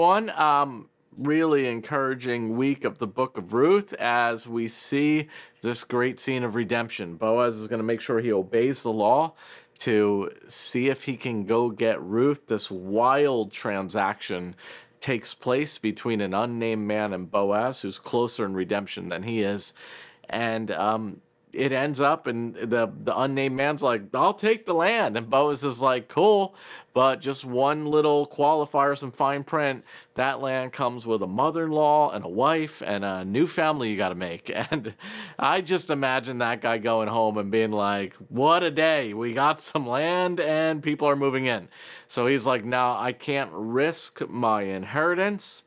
everyone. Really encouraging week of the book of Ruth as we see this great scene of redemption. Boaz is going to make sure he obeys the law to see if he can go get Ruth. This wild transaction takes place between an unnamed man and Boaz, who's closer in redemption than he is. And it ends up, and the unnamed man's like, I'll take the land. And Boaz is like, cool, but just one little qualifier, some fine print. That land comes with a mother-in-law and a wife and a new family you got to make. And I just imagine that guy going home and being like, what a day. We got some land and people are moving in. So he's like, no, I can't risk my inheritance.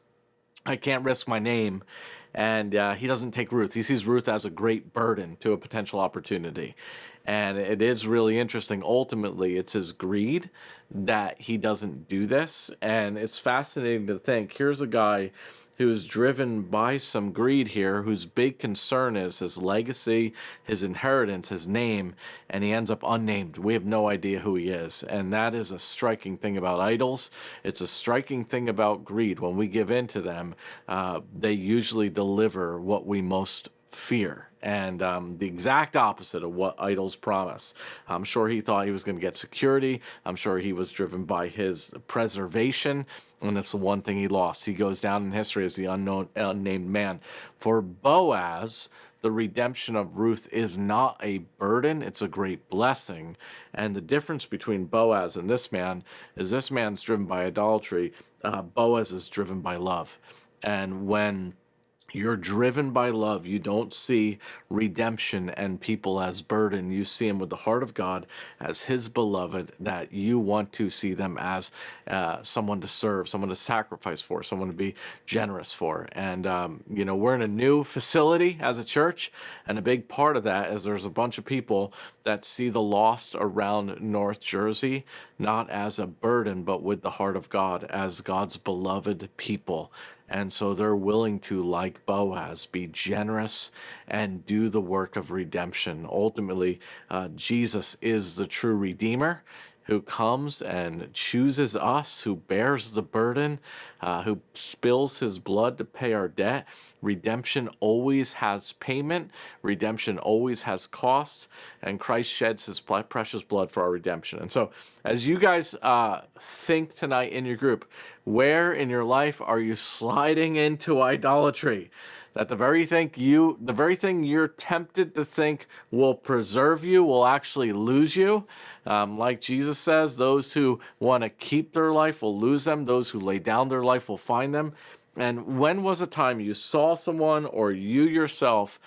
I can't risk my name. And he doesn't take Ruth. He sees Ruth as a great burden to a potential opportunity. And it is really interesting. Ultimately, it's his greed that he doesn't do this. And it's fascinating to think, here's a guy who is driven by some greed here, whose big concern is his legacy, his inheritance, his name, and he ends up unnamed. We have no idea who he is. And that is a striking thing about idols. It's a striking thing about greed. When we give in to them, they usually deliver what we most fear, and the exact opposite of what idols promise. I'm sure he thought he was going to get security. I'm sure he was driven by his preservation, and it's the one thing he lost. He goes down in history as the unnamed man. For Boaz, the redemption of Ruth is not a burden, it's a great blessing. And the difference between Boaz and this man is this man's driven by idolatry. Boaz is driven by love. And when you're driven by love, you don't see redemption and people as burden. You see them with the heart of God as his beloved, that you want to see them as someone to serve, someone to sacrifice for, someone to be generous for. And, we're in a new facility as a church, and a big part of that is there's a bunch of people that see the lost around North Jersey not as a burden, but with the heart of God, as God's beloved people. And so they're willing to, like Boaz, be generous and do the work of redemption. Ultimately, Jesus is the true Redeemer who comes and chooses us, who bears the burden, who spills his blood to pay our debt. Redemption always has payment. Redemption always has cost. And Christ sheds his precious blood for our redemption. And so as you guys think tonight in your group, where in your life are you sliding into idolatry? That the very thing you're tempted to think will preserve you will actually lose you. Like Jesus says, those who want to keep their life will lose them. Those who lay down their life will find them. And when was a time you saw someone, or you yourself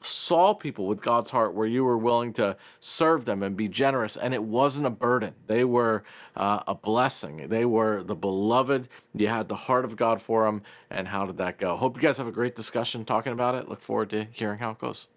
saw people with God's heart where you were willing to serve them and be generous, and it wasn't a burden? They were a blessing. They were the beloved. You had the heart of God for them. And how did that go? Hope you guys have a great discussion talking about it. Look forward to hearing how it goes.